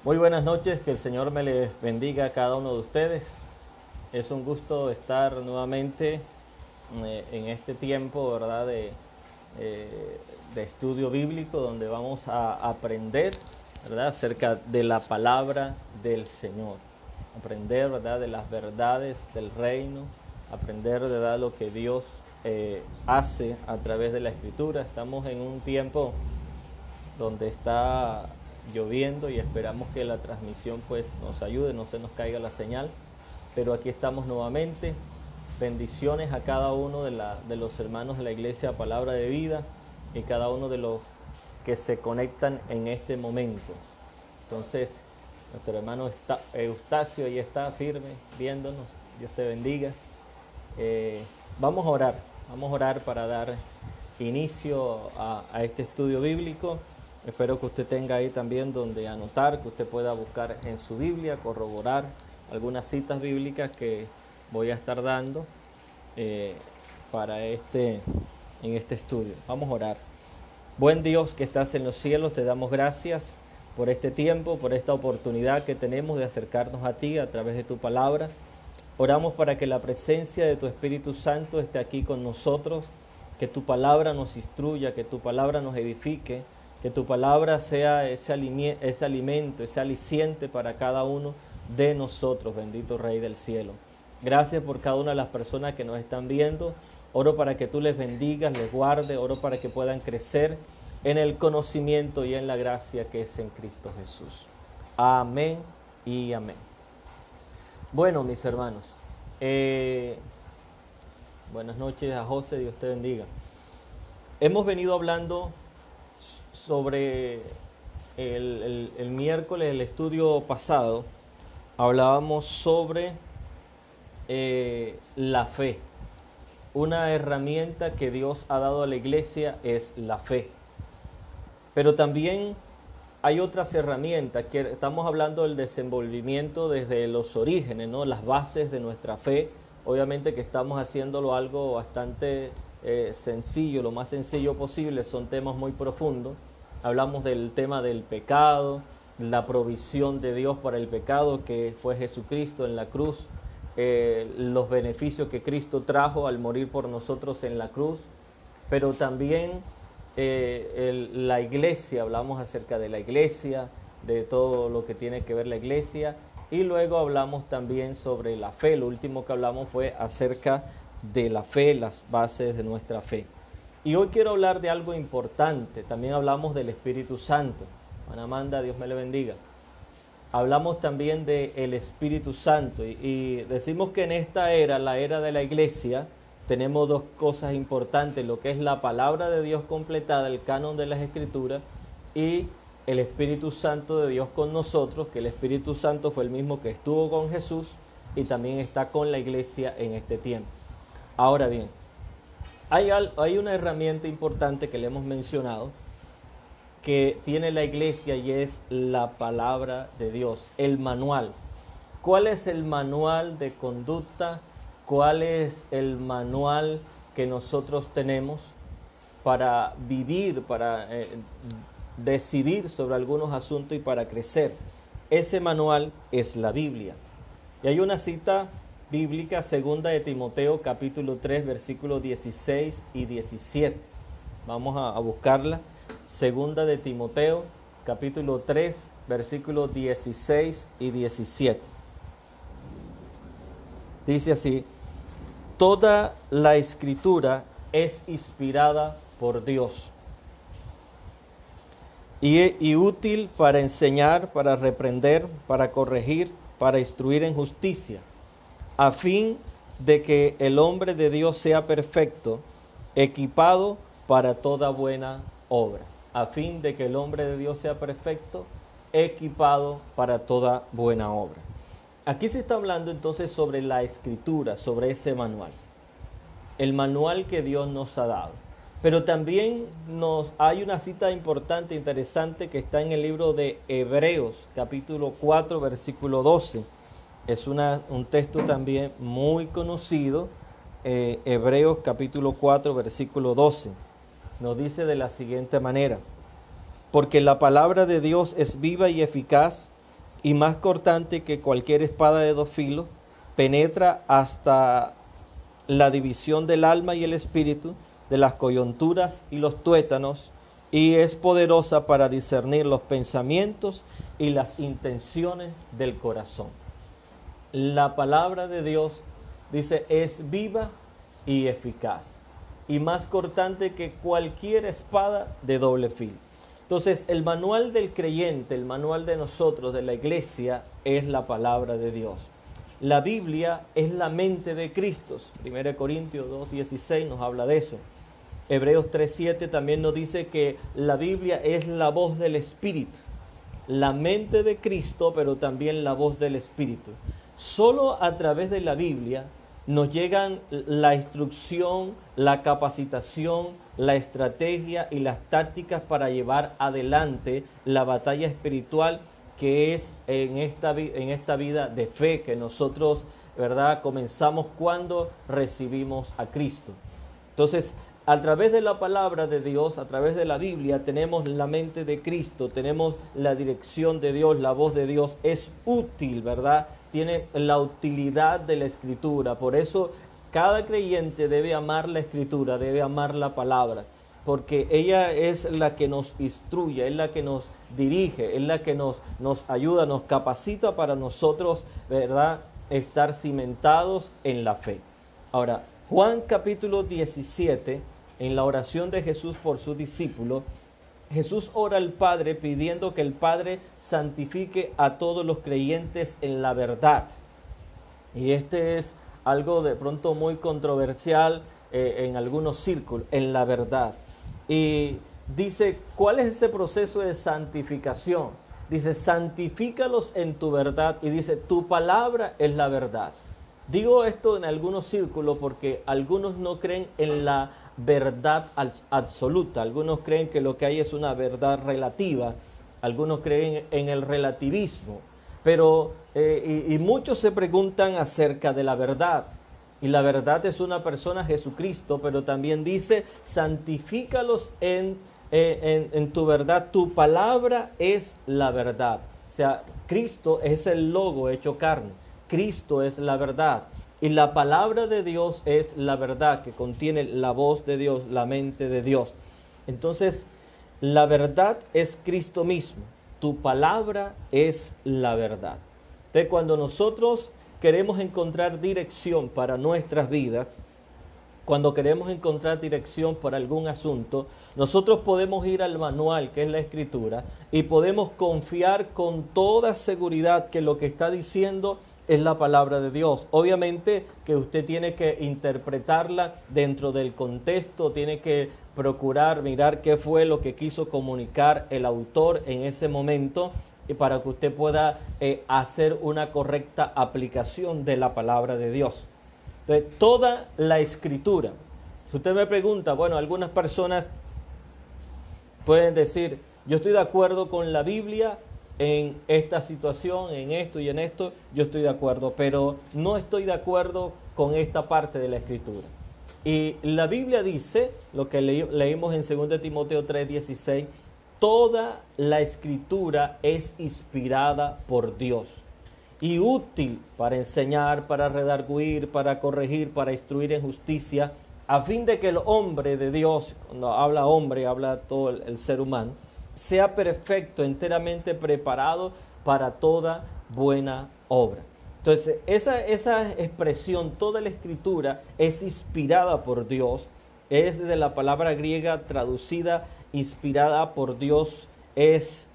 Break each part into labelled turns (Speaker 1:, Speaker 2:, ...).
Speaker 1: Muy buenas noches, que el Señor me les bendiga a cada uno de ustedes. Es un gusto estar nuevamente en este tiempo, ¿verdad?, de estudio bíblico, donde vamos a aprender, ¿verdad?, acerca de la palabra del Señor. Aprender, ¿verdad?, de las verdades del reino, aprender, ¿verdad?, lo que Dios hace a través de la Escritura. Estamos en un tiempo donde está lloviendo y esperamos que la transmisión pues nos ayude, no se nos caiga la señal, pero aquí estamos nuevamente. Bendiciones a cada uno de los hermanos de la Iglesia Palabra de Vida y cada uno de los que se conectan en este momento. Entonces, nuestro hermano Eustacio ahí está firme viéndonos. Dios te bendiga. Vamos a orar para dar inicio a este estudio bíblico. Espero que usted tenga ahí también donde anotar, que usted pueda buscar en su Biblia, corroborar algunas citas bíblicas que voy a estar dando en este estudio. Vamos a orar. Buen Dios que estás en los cielos, te damos gracias por este tiempo, por esta oportunidad que tenemos de acercarnos a ti a través de tu palabra. Oramos para que la presencia de tu Espíritu Santo esté aquí con nosotros, que tu palabra nos instruya, que tu palabra nos edifique, que tu palabra sea ese alimento, ese aliciente para cada uno de nosotros, bendito Rey del cielo. Gracias por cada una de las personas que nos están viendo. Oro para que tú les bendigas, les guardes, oro para que puedan crecer en el conocimiento y en la gracia que es en Cristo Jesús. Amén y amén. Bueno, mis hermanos, buenas noches a José, Dios te bendiga. Hemos venido hablando sobre el miércoles, el estudio pasado, hablábamos sobre la fe. Una herramienta que Dios ha dado a la iglesia es la fe. Pero también hay otras herramientas, que estamos hablando del desenvolvimiento desde los orígenes, ¿no?, las bases de nuestra fe. Obviamente que estamos haciéndolo algo bastante sencillo, lo más sencillo posible, son temas muy profundos. Hablamos del tema del pecado, la provisión de Dios para el pecado, que fue Jesucristo en la cruz, los beneficios que Cristo trajo al morir por nosotros en la cruz, pero también la iglesia, hablamos acerca de la iglesia, de todo lo que tiene que ver la iglesia, y luego hablamos también sobre la fe. Lo último que hablamos fue acerca de la fe, las bases de nuestra fe. Y hoy quiero hablar de algo importante. También hablamos del Espíritu Santo. Ana Amanda, Dios me le bendiga. Hablamos también del Espíritu Santo y decimos que en esta era, la era de la iglesia, tenemos dos cosas importantes: lo que es la palabra de Dios completada, el canon de las Escrituras, y el Espíritu Santo de Dios con nosotros, que el Espíritu Santo fue el mismo que estuvo con Jesús y también está con la iglesia en este tiempo. Ahora bien, hay una herramienta importante que le hemos mencionado, que tiene la iglesia, y es la palabra de Dios, el manual. ¿Cuál es el manual de conducta? ¿Cuál es el manual que nosotros tenemos para vivir, para decidir sobre algunos asuntos y para crecer? Ese manual es la Biblia. Y hay una cita bíblica, segunda de Timoteo, capítulo 3, versículos 16 y 17. Vamos a buscarla. Segunda de Timoteo, capítulo 3, versículos 16 y 17. Dice así: toda la Escritura es inspirada por Dios y útil para enseñar, para reprender, para corregir, para instruir en justicia, a fin de que el hombre de Dios sea perfecto, equipado para toda buena obra. A fin de que el hombre de Dios sea perfecto, equipado para toda buena obra. Aquí se está hablando entonces sobre la Escritura, sobre ese manual. El manual que Dios nos ha dado. Pero también hay una cita importante, interesante, que está en el libro de Hebreos, capítulo 4, versículo 12. Es un texto también muy conocido, Hebreos capítulo 4, versículo 12. Nos dice de la siguiente manera: porque la palabra de Dios es viva y eficaz y más cortante que cualquier espada de dos filos, penetra hasta la división del alma y el espíritu, de las coyunturas y los tuétanos, y es poderosa para discernir los pensamientos y las intenciones del corazón. La palabra de Dios, dice, es viva y eficaz, y más cortante que cualquier espada de doble filo. Entonces, el manual del creyente, el manual de nosotros, de la iglesia, es la palabra de Dios. La Biblia es la mente de Cristo. 1 Corintios 2:16 nos habla de eso. Hebreos 3:7 también nos dice que la Biblia es la voz del Espíritu. La mente de Cristo, pero también la voz del Espíritu. Solo a través de la Biblia nos llegan la instrucción, la capacitación, la estrategia y las tácticas para llevar adelante la batalla espiritual que es en esta vida de fe que nosotros, ¿verdad?, comenzamos cuando recibimos a Cristo. Entonces, a través de la palabra de Dios, a través de la Biblia, tenemos la mente de Cristo, tenemos la dirección de Dios, la voz de Dios. Es útil, ¿verdad? Tiene la utilidad de la Escritura. Por eso, cada creyente debe amar la Escritura, debe amar la palabra, porque ella es la que nos instruye, es la que nos dirige, es la que nos ayuda, nos capacita para nosotros, ¿verdad?, estar cimentados en la fe. Ahora, Juan capítulo 17, en la oración de Jesús por sus discípulos, Jesús ora al Padre pidiendo que el Padre santifique a todos los creyentes en la verdad. Y este es algo de pronto muy controversial en algunos círculos, en la verdad. Y dice, ¿cuál es ese proceso de santificación? Dice, santifícalos en tu verdad. Y dice, tu palabra es la verdad. Digo esto en algunos círculos porque algunos no creen en la verdad absoluta. Algunos creen que lo que hay es una verdad relativa. Algunos creen en el relativismo. Pero, y muchos se preguntan acerca de la verdad. Y la verdad es una persona, Jesucristo, pero también dice, santifícalos en tu verdad. Tu palabra es la verdad. O sea, Cristo es el logo hecho carne. Cristo es la verdad. Y la palabra de Dios es la verdad, que contiene la voz de Dios, la mente de Dios. Entonces, la verdad es Cristo mismo. Tu palabra es la verdad. Entonces, cuando nosotros queremos encontrar dirección para nuestras vidas, cuando queremos encontrar dirección para algún asunto, nosotros podemos ir al manual, que es la Escritura, y podemos confiar con toda seguridad que lo que está diciendo es la palabra de Dios. Obviamente que usted tiene que interpretarla dentro del contexto, tiene que procurar mirar qué fue lo que quiso comunicar el autor en ese momento, y para que usted pueda hacer una correcta aplicación de la palabra de Dios. Entonces, toda la Escritura, si usted me pregunta, bueno, algunas personas pueden decir, yo estoy de acuerdo con la Biblia en esta situación, en esto y en esto, yo estoy de acuerdo, pero no estoy de acuerdo con esta parte de la Escritura. Y la Biblia dice, lo que leímos en 2 Timoteo 3:16, toda la Escritura es inspirada por Dios y útil para enseñar, para redarguir, para corregir, para instruir en justicia, a fin de que el hombre de Dios, cuando habla hombre, habla todo el ser humano, sea perfecto, enteramente preparado para toda buena obra. Entonces, esa expresión, toda la Escritura es inspirada por Dios, es de la palabra griega traducida, inspirada por Dios, es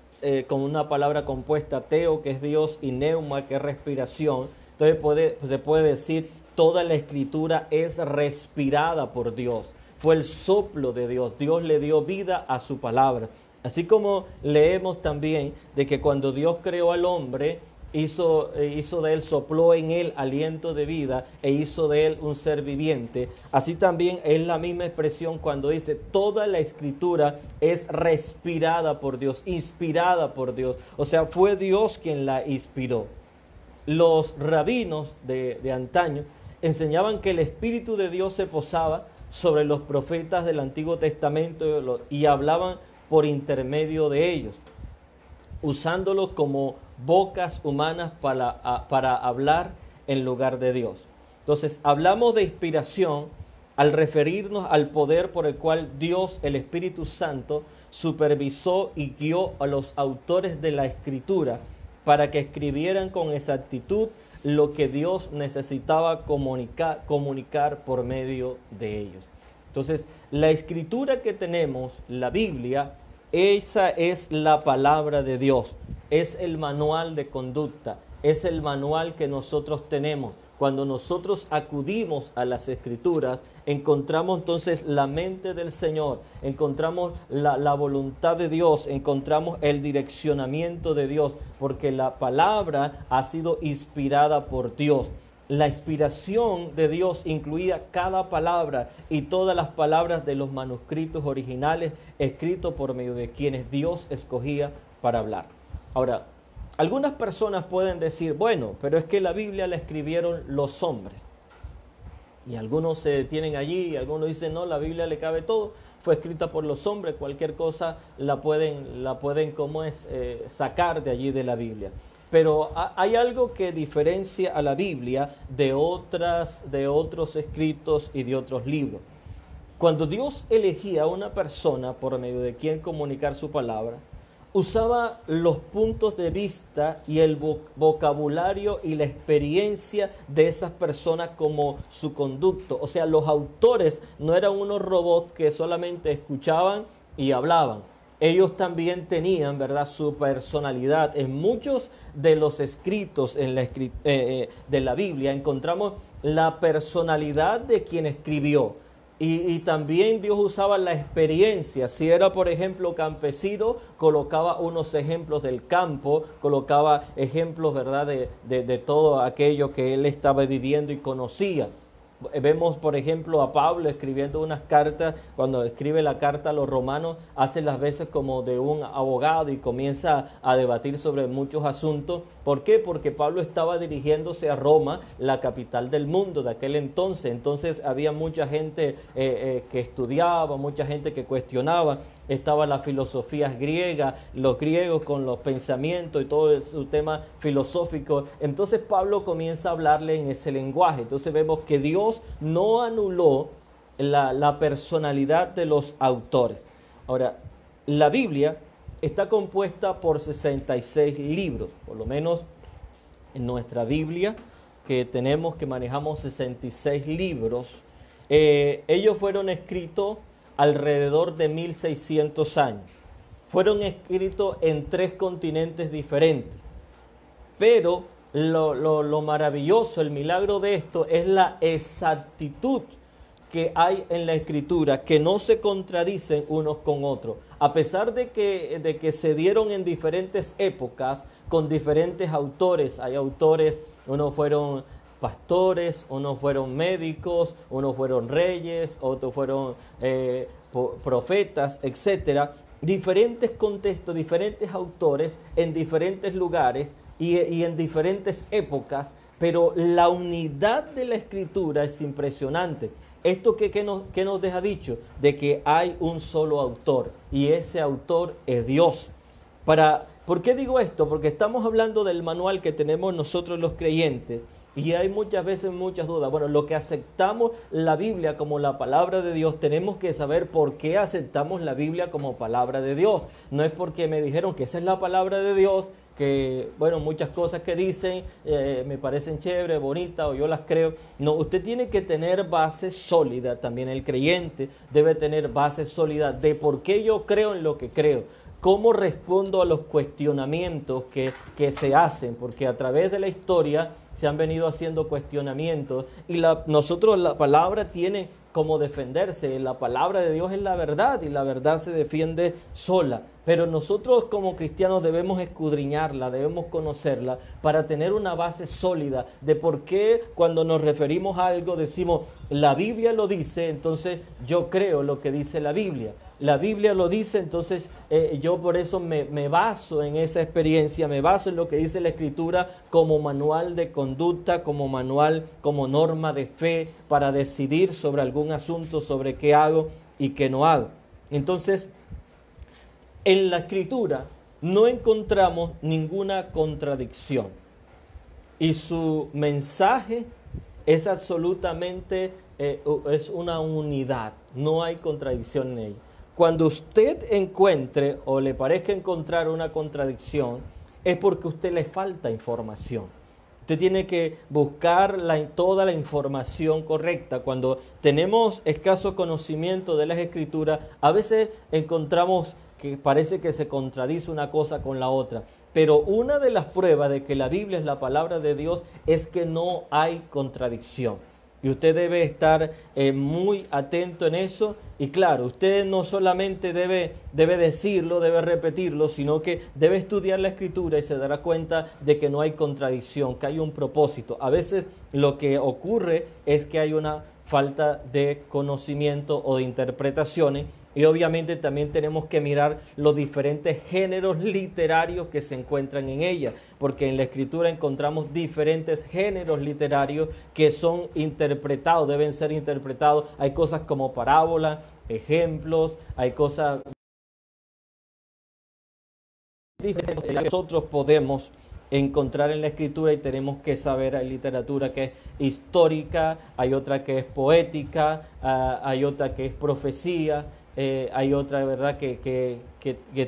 Speaker 1: con una palabra compuesta, teo, que es Dios, y neuma, que es respiración. Entonces se puede decir, toda la Escritura es respirada por Dios. Fue el soplo de Dios. Dios le dio vida a su palabra. Así como leemos también de que cuando Dios creó al hombre, hizo de él, sopló en él aliento de vida e hizo de él un ser viviente. Así también es la misma expresión cuando dice toda la Escritura es respirada por Dios, inspirada por Dios. O sea, fue Dios quien la inspiró. Los rabinos de antaño enseñaban que el Espíritu de Dios se posaba sobre los profetas del Antiguo Testamento y hablaban por intermedio de ellos, usándolos como bocas humanas para hablar en lugar de Dios. Entonces, hablamos de inspiración al referirnos al poder por el cual Dios, el Espíritu Santo, supervisó y guió a los autores de la Escritura para que escribieran con exactitud lo que Dios necesitaba comunicar por medio de ellos. Entonces, la Escritura que tenemos, la Biblia, esa es la palabra de Dios, es el manual de conducta, es el manual que nosotros tenemos. Cuando nosotros acudimos a las Escrituras, encontramos entonces la mente del Señor, encontramos la voluntad de Dios, encontramos el direccionamiento de Dios, porque la palabra ha sido inspirada por Dios. La inspiración de Dios incluía cada palabra y todas las palabras de los manuscritos originales escritos por medio de quienes Dios escogía para hablar. Ahora, algunas personas pueden decir, bueno, pero es que la Biblia la escribieron los hombres. Y algunos se detienen allí y algunos dicen, no, la Biblia le cabe todo. Fue escrita por los hombres, cualquier cosa la pueden sacar de allí de la Biblia. Pero hay algo que diferencia a la Biblia de otros escritos y de otros libros. Cuando Dios elegía a una persona por medio de quien comunicar su palabra, usaba los puntos de vista y el vocabulario y la experiencia de esas personas como su conducto. O sea, los autores no eran unos robots que solamente escuchaban y hablaban. Ellos también tenían, ¿verdad?, su personalidad. En muchos de los escritos de la Biblia encontramos la personalidad de quien escribió. Y también Dios usaba la experiencia. Si era, por ejemplo, campesino, colocaba unos ejemplos del campo, colocaba ejemplos, ¿verdad?, de todo aquello que él estaba viviendo y conocía. Vemos, por ejemplo, a Pablo escribiendo unas cartas. Cuando escribe la carta a los romanos, hace las veces como de un abogado y comienza a debatir sobre muchos asuntos. ¿Por qué? Porque Pablo estaba dirigiéndose a Roma, la capital del mundo de aquel entonces. Entonces había mucha gente que estudiaba, mucha gente que cuestionaba. Estaban las filosofías griegas, los griegos con los pensamientos y todo su tema filosófico. Entonces Pablo comienza a hablarle en ese lenguaje. Entonces vemos que Dios no anuló la personalidad de los autores. Ahora, la Biblia está compuesta por 66 libros, por lo menos en nuestra Biblia que tenemos, que manejamos 66 libros. Ellos fueron escritos alrededor de 1600 años. Fueron escritos en 3 continentes diferentes. Pero lo maravilloso, el milagro de esto es la exactitud que hay en la Escritura, que no se contradicen unos con otros. A pesar de que se dieron en diferentes épocas, con diferentes autores. Hay autores, unos fueron pastores, unos fueron médicos, unos fueron reyes, otros fueron profetas, etcétera. Diferentes contextos, diferentes autores en diferentes lugares y en diferentes épocas, pero la unidad de la Escritura es impresionante. ¿Esto qué nos deja dicho? De que hay un solo autor y ese autor es Dios. ¿Por qué digo esto? Porque estamos hablando del manual que tenemos nosotros los creyentes. Y hay muchas veces muchas dudas. Bueno, lo que aceptamos la Biblia como la palabra de Dios, tenemos que saber por qué aceptamos la Biblia como palabra de Dios. No es porque me dijeron que esa es la palabra de Dios, que, bueno, muchas cosas que dicen me parecen chéveres, bonitas, o yo las creo. No, usted tiene que tener base sólida. También el creyente debe tener base sólida de por qué yo creo en lo que creo. ¿Cómo respondo a los cuestionamientos que se hacen? Porque a través de la historia se han venido haciendo cuestionamientos y nosotros la palabra tiene como defenderse. La palabra de Dios es la verdad y la verdad se defiende sola. Pero nosotros como cristianos debemos escudriñarla, debemos conocerla para tener una base sólida de por qué cuando nos referimos a algo decimos la Biblia lo dice, entonces yo creo lo que dice la Biblia. La Biblia lo dice, entonces yo por eso me baso en esa experiencia, me baso en lo que dice la Escritura como manual de conducta, como manual, como norma de fe para decidir sobre algún asunto, sobre qué hago y qué no hago. Entonces, en la Escritura no encontramos ninguna contradicción. Y su mensaje es absolutamente, es una unidad, no hay contradicción en ella. Cuando usted encuentre o le parezca encontrar una contradicción, es porque a usted le falta información. Usted tiene que buscar toda la información correcta. Cuando tenemos escaso conocimiento de las Escrituras, a veces encontramos que parece que se contradice una cosa con la otra. Pero una de las pruebas de que la Biblia es la palabra de Dios es que no hay contradicción. Y usted debe estar muy atento en eso. Y claro, usted no solamente debe decirlo, debe repetirlo, sino que debe estudiar la Escritura y se dará cuenta de que no hay contradicción, que hay un propósito. A veces lo que ocurre es que hay una falta de conocimiento o de interpretaciones. Y obviamente también tenemos que mirar los diferentes géneros literarios que se encuentran en ella, porque en la Escritura encontramos diferentes géneros literarios que son interpretados, deben ser interpretados. Hay cosas como parábolas, ejemplos, hay cosas diferentes que nosotros podemos encontrar en la Escritura y tenemos que saber. Hay literatura que es histórica, hay otra que es poética, hay otra que es profecía. Hay otra, ¿verdad?, que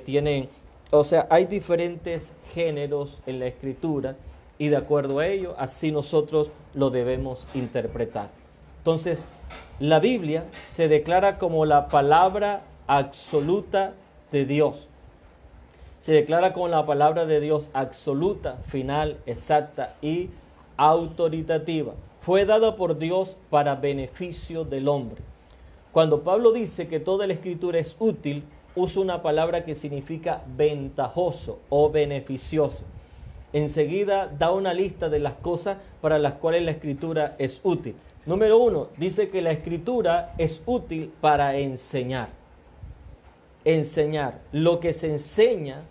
Speaker 1: tienen, o sea, hay diferentes géneros en la Escritura y de acuerdo a ello, así nosotros lo debemos interpretar. Entonces, la Biblia se declara como la palabra absoluta de Dios. Se declara como la palabra de Dios absoluta, final, exacta y autoritativa. Fue dada por Dios para beneficio del hombre. Cuando Pablo dice que toda la Escritura es útil, usa una palabra que significa ventajoso o beneficioso. Enseguida da una lista de las cosas para las cuales la Escritura es útil. Número 1, dice que la Escritura es útil para enseñar. Enseñar. Lo que se enseña,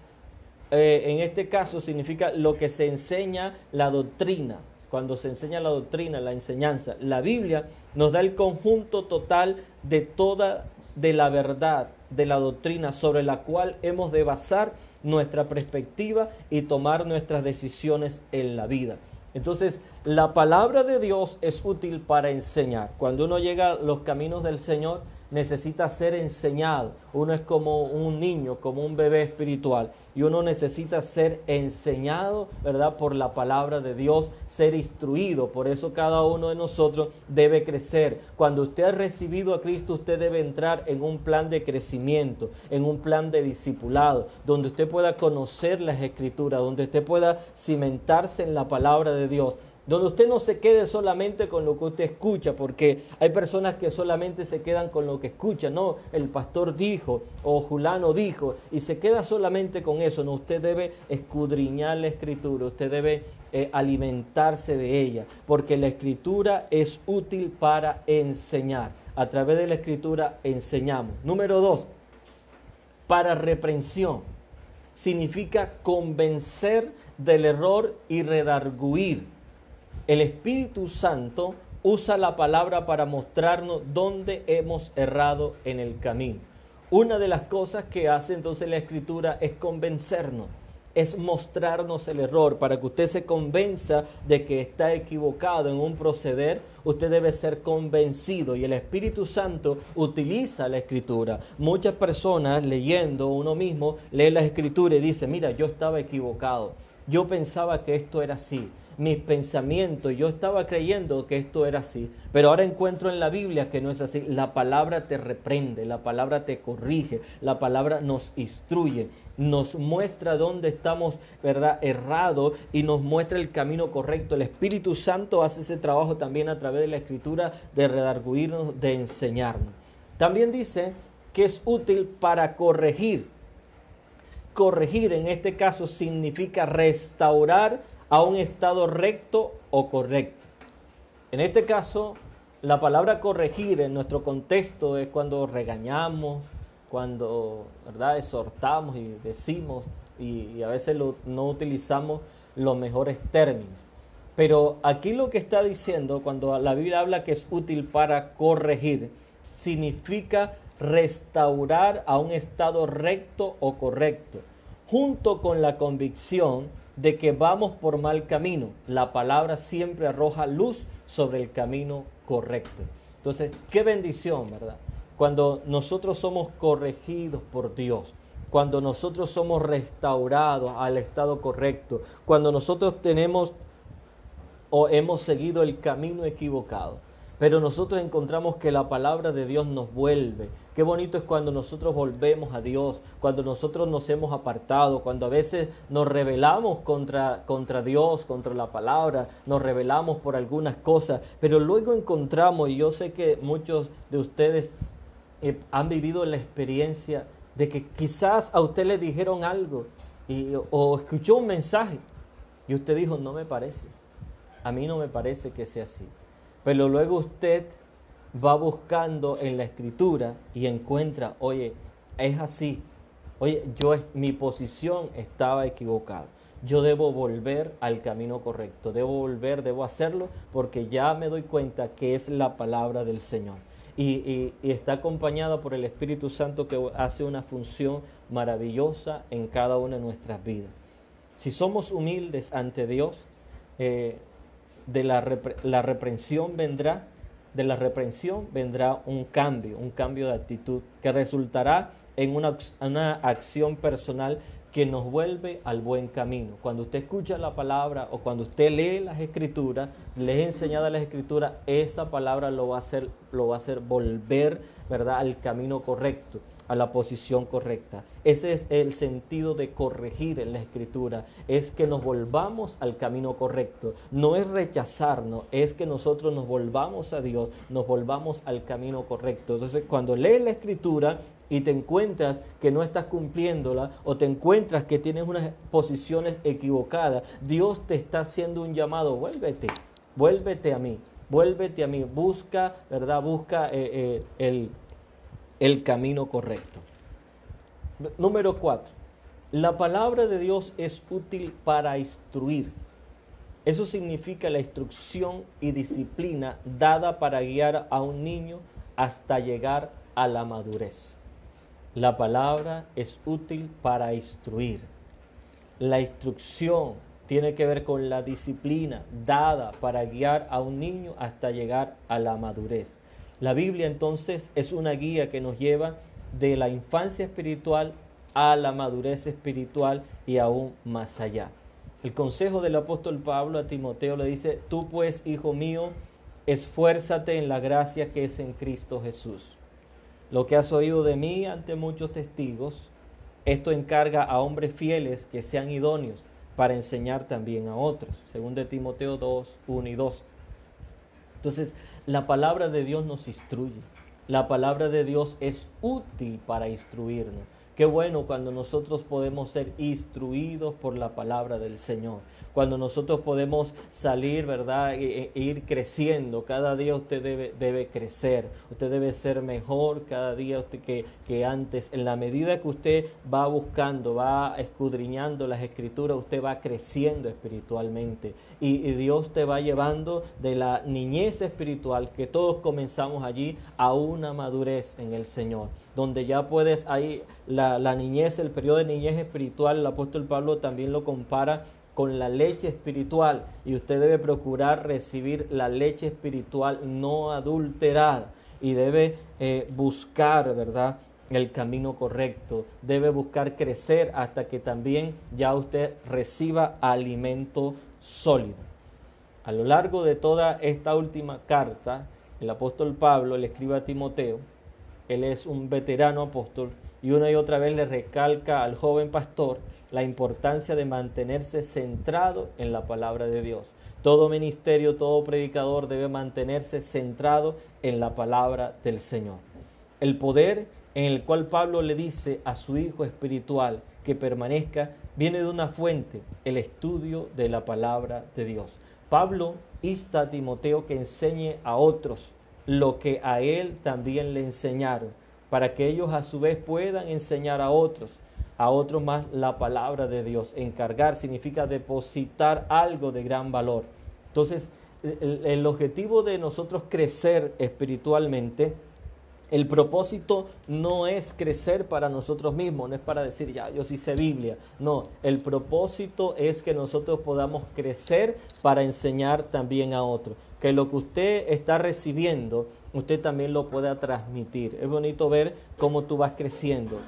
Speaker 1: en este caso significa lo que se enseña, la doctrina. Cuando se enseña la doctrina, la enseñanza, la Biblia nos da el conjunto total de la verdad, de la doctrina sobre la cual hemos de basar nuestra perspectiva y tomar nuestras decisiones en la vida. Entonces, la palabra de Dios es útil para enseñar. Cuando uno llega a los caminos del Señor, necesita ser enseñado. Uno es como un niño, como un bebé espiritual, y uno necesita ser enseñado, ¿verdad?, por la palabra de Dios, ser instruido. Por eso cada uno de nosotros debe crecer. Cuando usted ha recibido a Cristo, usted debe entrar en un plan de crecimiento, en un plan de discipulado, donde usted pueda conocer las Escrituras, donde usted pueda cimentarse en la palabra de Dios, donde usted no se quede solamente con lo que usted escucha, porque hay personas que solamente se quedan con lo que escuchan. No, el pastor dijo o fulano dijo y se queda solamente con eso. No, usted debe escudriñar la Escritura, usted debe alimentarse de ella, porque la Escritura es útil para enseñar. A través de la Escritura enseñamos. Número 2, para reprensión. Significa convencer del error y redarguir. El Espíritu Santo usa la palabra para mostrarnos dónde hemos errado en el camino. Una de las cosas que hace entonces la Escritura es convencernos, es mostrarnos el error. Para que usted se convenza de que está equivocado en un proceder, usted debe ser convencido, y el Espíritu Santo utiliza la Escritura. Muchas personas leyendo, uno mismo lee la Escritura y dice: mira, yo estaba equivocado, yo pensaba que esto era así. Mis pensamientos, yo estaba creyendo que esto era así, pero ahora encuentro en la Biblia que no es así. La palabra te reprende, la palabra te corrige, la palabra nos instruye, nos muestra dónde estamos, ¿verdad?, errado, y nos muestra el camino correcto. El Espíritu Santo hace ese trabajo también a través de la Escritura, de redarguirnos, de enseñarnos. También dice que es útil para corregir. Corregir en este caso significa restaurar a un estado recto o correcto. En este caso, la palabra corregir en nuestro contexto es cuando regañamos, cuando, ¿verdad?, exhortamos y decimos, y a veces no utilizamos los mejores términos. Pero aquí lo que está diciendo, cuando la Biblia habla que es útil para corregir, significa restaurar a un estado recto o correcto. junto con la convicción de que vamos por mal camino. La palabra siempre arroja luz sobre el camino correcto. Entonces, qué bendición, ¿verdad? Cuando nosotros somos corregidos por Dios, cuando nosotros somos restaurados al estado correcto, cuando nosotros tenemos o hemos seguido el camino equivocado, pero nosotros encontramos que la palabra de Dios nos vuelve. Qué bonito es cuando nosotros volvemos a Dios, cuando nosotros nos hemos apartado, cuando a veces nos rebelamos contra Dios, contra la palabra, nos rebelamos por algunas cosas, pero luego encontramos, y yo sé que muchos de ustedes han vivido la experiencia de que quizás a usted le dijeron algo o escuchó un mensaje y usted dijo, no me parece, a mí no me parece que sea así. Pero luego usted va buscando en la Escritura y encuentra, oye, es así. Oye, mi posición estaba equivocada. Yo debo volver al camino correcto. Debo hacerlo porque ya me doy cuenta que es la palabra del Señor. Y está acompañada por el Espíritu Santo que hace una función maravillosa en cada una de nuestras vidas. Si somos humildes ante Dios, la reprensión vendrá, de la reprensión vendrá un cambio de actitud que resultará en una acción personal que nos vuelve al buen camino. Cuando usted escucha la palabra o cuando usted lee las Escrituras, le he enseñado las Escrituras, esa palabra lo va a hacer volver, ¿verdad?, al camino correcto, a la posición correcta. Ese es el sentido de corregir en la Escritura, es que nos volvamos al camino correcto. No es rechazarnos, es que nosotros nos volvamos a Dios, nos volvamos al camino correcto. Entonces, cuando lees la Escritura y te encuentras que no estás cumpliéndola o te encuentras que tienes unas posiciones equivocadas, Dios te está haciendo un llamado, vuélvete a mí, busca, ¿verdad? Busca el camino correcto. Número 4. La palabra de Dios es útil para instruir. Eso significa la instrucción y disciplina dada para guiar a un niño hasta llegar a la madurez. La palabra es útil para instruir. La instrucción tiene que ver con la disciplina dada para guiar a un niño hasta llegar a la madurez. La Biblia entonces es una guía que nos lleva de la infancia espiritual a la madurez espiritual y aún más allá. El consejo del apóstol Pablo a Timoteo le dice, tú pues, hijo mío, esfuérzate en la gracia que es en Cristo Jesús. Lo que has oído de mí ante muchos testigos, esto encarga a hombres fieles que sean idóneos para enseñar también a otros. Según de Timoteo 2, 1 y 2. Entonces, la palabra de Dios nos instruye. La palabra de Dios es útil para instruirnos. Qué bueno cuando nosotros podemos ser instruidos por la palabra del Señor. Cuando nosotros podemos salir, ¿verdad? E ir creciendo. Cada día usted debe crecer. Usted debe ser mejor cada día que antes. En la medida que usted va buscando, va escudriñando las Escrituras, usted va creciendo espiritualmente. Y Dios te va llevando de la niñez espiritual, que todos comenzamos allí, a una madurez en el Señor. Donde ya puedes ahí, la niñez, el periodo de niñez espiritual, el apóstol Pablo también lo compara con la leche espiritual, y usted debe procurar recibir la leche espiritual no adulterada y debe buscar, ¿verdad?, el camino correcto, debe buscar crecer hasta que también ya usted reciba alimento sólido. A lo largo de toda esta última carta, el apóstol Pablo le escribe a Timoteo. Él es un veterano apóstol y una y otra vez le recalca al joven pastor la importancia de mantenerse centrado en la palabra de Dios. Todo ministerio, todo predicador debe mantenerse centrado en la palabra del Señor. El poder en el cual Pablo le dice a su hijo espiritual que permanezca viene de una fuente, el estudio de la palabra de Dios. Pablo insta a Timoteo que enseñe a otros lo que a él también le enseñaron, para que ellos a su vez puedan enseñar a otros más la palabra de Dios. Encargar significa depositar algo de gran valor. Entonces, el objetivo de nosotros crecer espiritualmente El propósito no es crecer para nosotros mismos, no es para decir, ya, yo sí sé Biblia. No, el propósito es que nosotros podamos crecer para enseñar también a otros. Que lo que usted está recibiendo, usted también lo pueda transmitir. Es bonito ver cómo tú vas creciendo.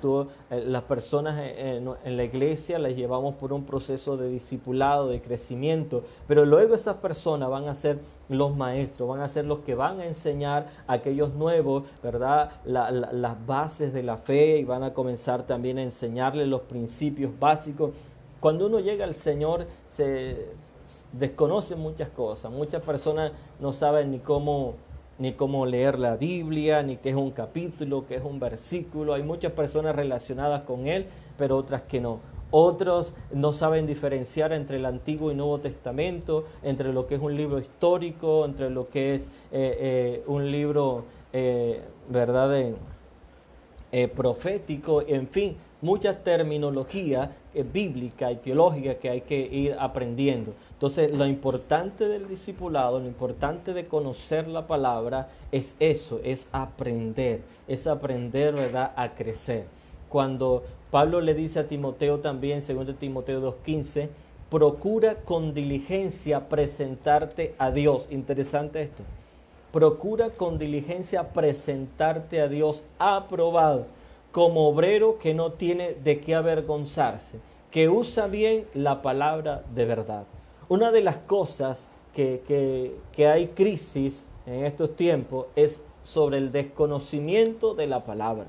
Speaker 1: Las personas en la iglesia las llevamos por un proceso de discipulado, de crecimiento, pero luego esas personas van a ser los maestros, van a ser los que van a enseñar a aquellos nuevos, ¿verdad? Las bases de la fe, y van a comenzar también a enseñarles los principios básicos. Cuando uno llega al Señor, se desconoce muchas cosas. Muchas personas no saben ni cómo leer la Biblia, ni qué es un capítulo, qué es un versículo. Hay muchas personas relacionadas con él, pero otras que no. Otros no saben diferenciar entre el Antiguo y Nuevo Testamento, entre lo que es un libro histórico, entre lo que es un libro, ¿verdad?, profético, en fin, mucha terminología bíblica y teológica que hay que ir aprendiendo. Entonces, lo importante del discipulado, lo importante de conocer la palabra es eso, es aprender, ¿verdad?, a crecer. Cuando Pablo le dice a Timoteo también, 2 Timoteo 2:15, procura con diligencia presentarte a Dios. Interesante esto. Procura con diligencia presentarte a Dios aprobado, como obrero que no tiene de qué avergonzarse, que usa bien la palabra de verdad. Una de las cosas que hay crisis en estos tiempos es sobre el desconocimiento de la palabra.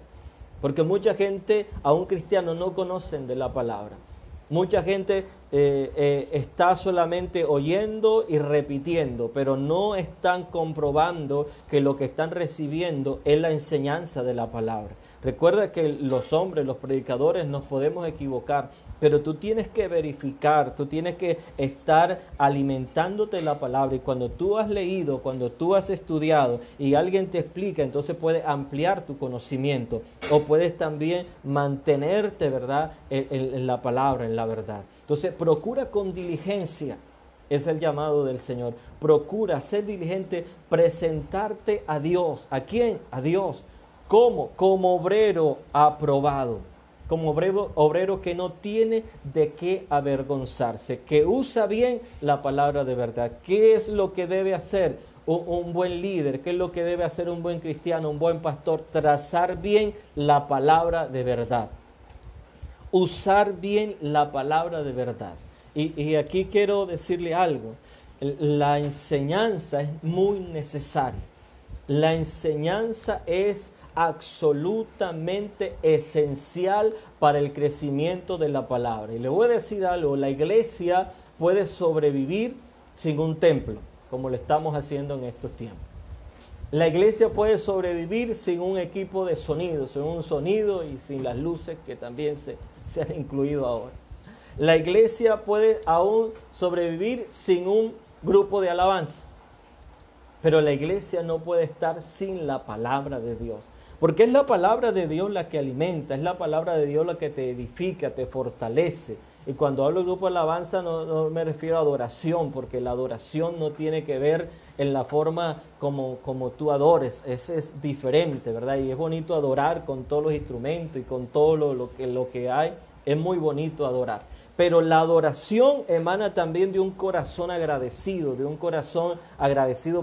Speaker 1: Porque mucha gente, aún cristianos, no conocen de la palabra. Mucha gente está solamente oyendo y repitiendo, pero no están comprobando que lo que están recibiendo es la enseñanza de la palabra. Recuerda que los hombres, los predicadores, nos podemos equivocar, pero tú tienes que verificar, tú tienes que estar alimentándote de la palabra, y cuando tú has leído, cuando tú has estudiado y alguien te explica, entonces puedes ampliar tu conocimiento, o puedes también mantenerte, ¿verdad?, en la palabra, en la verdad. Entonces, procura con diligencia, es el llamado del Señor. Procura ser diligente, presentarte a Dios. ¿A quién? A Dios. ¿Cómo? Como obrero aprobado, como obrero que no tiene de qué avergonzarse, que usa bien la palabra de verdad. ¿Qué es lo que debe hacer un buen líder? ¿Qué es lo que debe hacer un buen cristiano, un buen pastor? Trazar bien la palabra de verdad. Usar bien la palabra de verdad. Y aquí quiero decirle algo. La enseñanza es muy necesaria. La enseñanza es absolutamente esencial para el crecimiento de la palabra. Y le voy a decir algo, la iglesia puede sobrevivir sin un templo, como lo estamos haciendo en estos tiempos. La iglesia puede sobrevivir sin un equipo de sonido, sin un sonido y sin las luces que también se han incluido ahora. La iglesia puede aún sobrevivir sin un grupo de alabanza, pero la iglesia no puede estar sin la palabra de Dios. Porque es la palabra de Dios la que alimenta, es la palabra de Dios la que te edifica, te fortalece. Y cuando hablo de grupo de alabanza no me refiero a adoración, porque la adoración no tiene que ver en la forma como tú adores. Ese es diferente, ¿verdad? Y es bonito adorar con todos los instrumentos y con todo lo que hay. Es muy bonito adorar. Pero la adoración emana también de un corazón agradecido,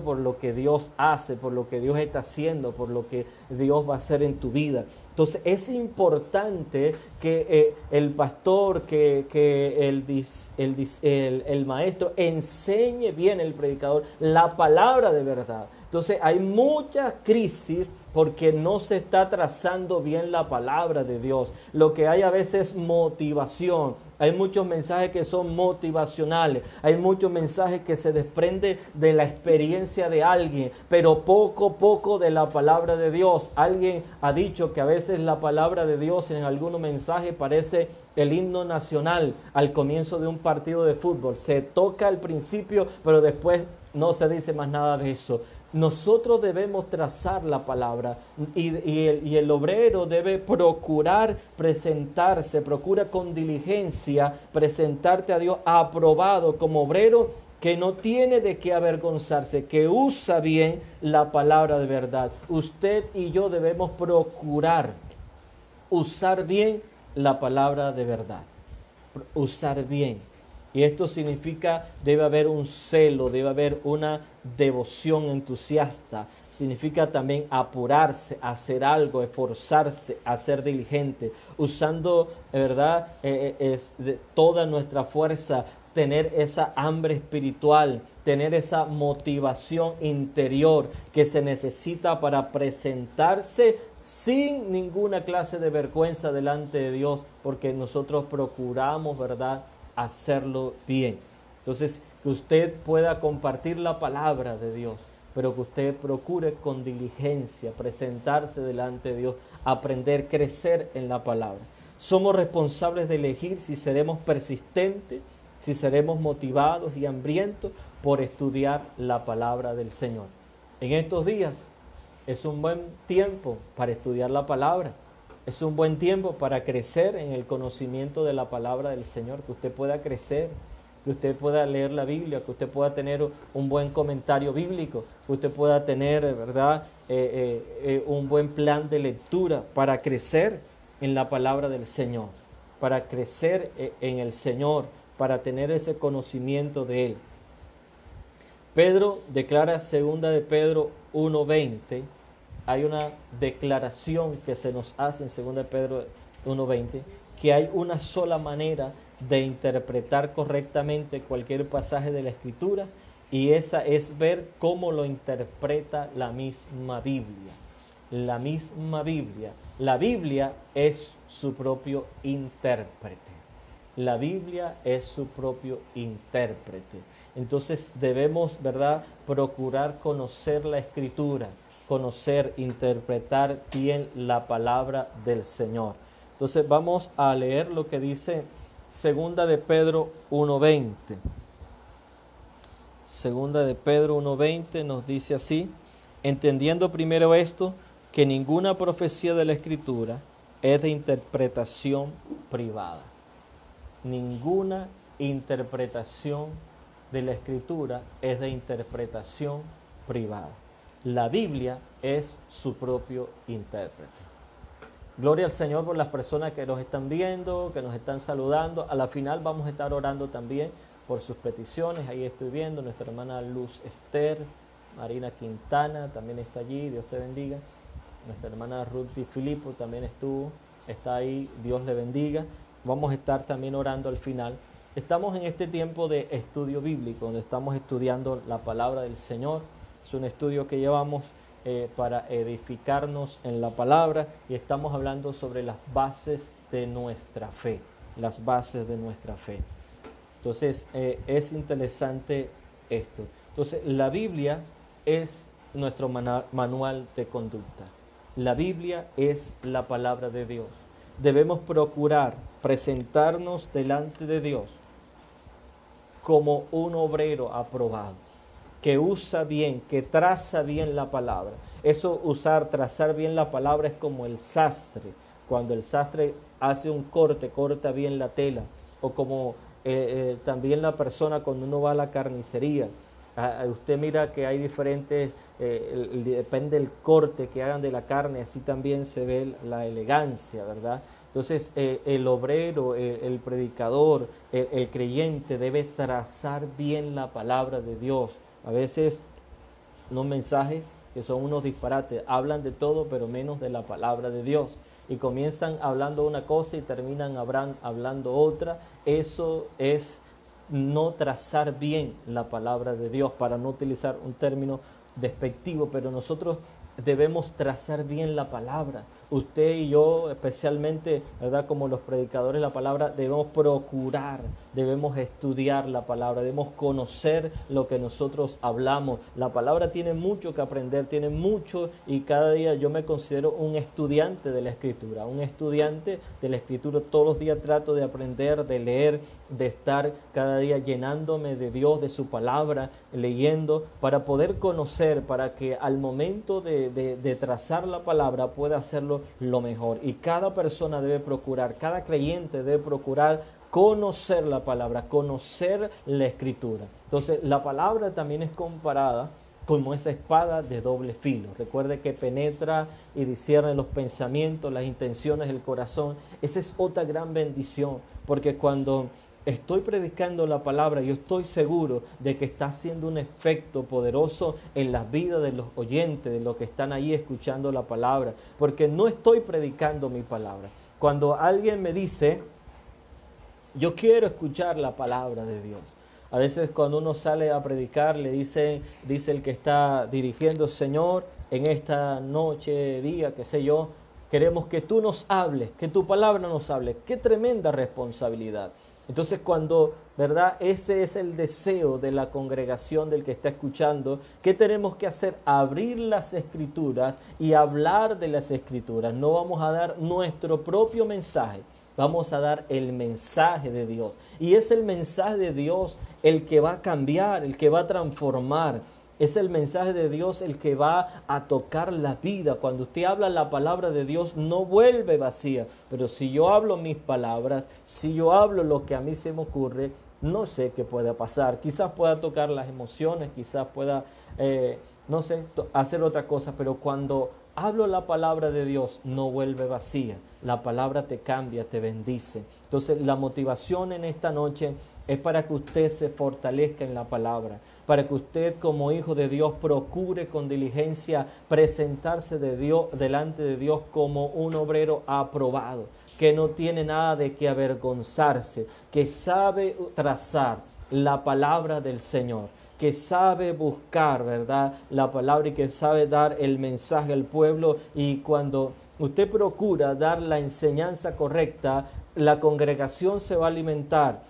Speaker 1: por lo que Dios hace, por lo que Dios está haciendo, por lo que Dios va a hacer en tu vida. Entonces es importante que el pastor, que el maestro enseñe bien, el predicador, la palabra de verdad. Entonces hay mucha crisis porque no se está trazando bien la palabra de Dios. Lo que hay a veces es motivación. Hay muchos mensajes que son motivacionales. Hay muchos mensajes que se desprenden de la experiencia de alguien, pero poco de la palabra de Dios. Alguien ha dicho que a veces la palabra de Dios en algunos mensajes parece el himno nacional al comienzo de un partido de fútbol. Se toca al principio, pero después no se dice más nada de eso. Nosotros debemos trazar la palabra y el obrero debe procurar presentarse, procura con diligencia presentarte a Dios aprobado como obrero que no tiene de qué avergonzarse, que usa bien la palabra de verdad. Usted y yo debemos procurar usar bien la palabra de verdad. Usar bien. Y esto significa, debe haber un celo, debe haber una devoción entusiasta. Significa también apurarse, hacer algo, esforzarse, ser diligente, usando, ¿verdad?, toda nuestra fuerza, tener esa hambre espiritual, tener esa motivación interior que se necesita para presentarse sin ninguna clase de vergüenza delante de Dios, porque nosotros procuramos, ¿verdad?, hacerlo bien. Entonces, que usted pueda compartir la palabra de Dios, pero que usted procure con diligencia presentarse delante de Dios, aprender, crecer en la palabra. Somos responsables de elegir si seremos persistentes, si seremos motivados y hambrientos por estudiar la palabra del Señor. En estos días es un buen tiempo para estudiar la palabra. Es un buen tiempo para crecer en el conocimiento de la palabra del Señor, que usted pueda crecer, que usted pueda leer la Biblia, que usted pueda tener un buen comentario bíblico, que usted pueda tener, ¿verdad?, un buen plan de lectura para crecer en la palabra del Señor, para crecer en el Señor, para tener ese conocimiento de Él. Pedro declara, segunda de Pedro 1:20, hay una declaración que se nos hace en 2 de Pedro 1:20, que hay una sola manera de interpretar correctamente cualquier pasaje de la Escritura, y esa es ver cómo lo interpreta la misma Biblia. La misma Biblia. La Biblia es su propio intérprete. La Biblia es su propio intérprete. Entonces debemos, ¿verdad?, procurar conocer la Escritura, conocer, interpretar bien la palabra del Señor. Entonces vamos a leer lo que dice segunda de Pedro 1:20. Segunda de Pedro 1:20 nos dice así: entendiendo primero esto, que ninguna profecía de la Escritura es de interpretación privada. Ninguna interpretación de la Escritura es de interpretación privada. La Biblia es su propio intérprete. Gloria al Señor por las personas que nos están viendo, que nos están saludando. A la final vamos a estar orando también por sus peticiones. Ahí estoy viendo nuestra hermana Luz Esther, Marina Quintana también está allí, Dios te bendiga. Nuestra hermana Ruth Di Filippo también está ahí, Dios le bendiga. Vamos a estar también orando al final. Estamos en este tiempo de estudio bíblico, donde estamos estudiando la palabra del Señor. Es un estudio que llevamos para edificarnos en la palabra, y estamos hablando sobre las bases de nuestra fe, las bases de nuestra fe. Entonces, es interesante esto. Entonces, la Biblia es nuestro manual de conducta. La Biblia es la palabra de Dios. Debemos procurar presentarnos delante de Dios como un obrero aprobado, que usa bien, que traza bien la palabra. Eso, trazar bien la palabra, es como el sastre. Cuando el sastre hace un corte, corta bien la tela. O como también la persona cuando uno va a la carnicería. Usted mira que hay diferentes, depende del corte que hagan de la carne, así también se ve la elegancia, ¿verdad? Entonces, el obrero, el predicador, el creyente debe trazar bien la palabra de Dios. A veces, unos mensajes que son unos disparates, hablan de todo, pero menos de la palabra de Dios. Y comienzan hablando una cosa y terminan hablando otra. Eso es no trazar bien la palabra de Dios, para no utilizar un término despectivo, pero nosotros debemos trazar bien la palabra. Usted y yo, especialmente, ¿verdad?, como los predicadores de la palabra, debemos procurar, debemos estudiar la palabra, debemos conocer lo que nosotros hablamos. La palabra tiene mucho que aprender, tiene mucho, y cada día yo me considero un estudiante de la Escritura, un estudiante de la Escritura. Todos los días trato de aprender, de leer, de estar cada día llenándome de Dios, de su palabra, leyendo, para poder conocer, para que al momento de trazar la palabra pueda hacerlo lo mejor. Y cada persona debe procurar, cada creyente debe procurar conocer la palabra, conocer la Escritura. Entonces, la palabra también es comparada como esa espada de doble filo. Recuerde que penetra y discierne los pensamientos, las intenciones del corazón. Esa es otra gran bendición, porque cuando estoy predicando la palabra, yo estoy seguro de que está haciendo un efecto poderoso en las vidas de los oyentes, de los que están ahí escuchando la palabra, porque no estoy predicando mi palabra. Cuando alguien me dice, yo quiero escuchar la palabra de Dios. A veces cuando uno sale a predicar, dice el que está dirigiendo, Señor, en esta noche, día, qué sé yo, queremos que tú nos hables, que tu palabra nos hable. Qué tremenda responsabilidad. Entonces cuando, ¿verdad? Ese es el deseo de la congregación del que está escuchando, ¿qué tenemos que hacer? Abrir las Escrituras y hablar de las Escrituras. No vamos a dar nuestro propio mensaje. Vamos a dar el mensaje de Dios. Y es el mensaje de Dios el que va a cambiar, el que va a transformar. Es el mensaje de Dios el que va a tocar la vida. Cuando usted habla la palabra de Dios, no vuelve vacía. Pero si yo hablo mis palabras, si yo hablo lo que a mí se me ocurre, no sé qué pueda pasar. Quizás pueda tocar las emociones, quizás pueda, no sé, hacer otra cosa. Pero cuando hablo la palabra de Dios, no vuelve vacía. La palabra te cambia, te bendice. Entonces, la motivación en esta noche es para que usted se fortalezca en la palabra, para que usted como hijo de Dios procure con diligencia presentarse delante de Dios como un obrero aprobado, que no tiene nada de qué avergonzarse, que sabe trazar la palabra del Señor, que sabe buscar, ¿verdad?, la palabra y que sabe dar el mensaje al pueblo. Y cuando usted procura dar la enseñanza correcta, la congregación se va a alimentar.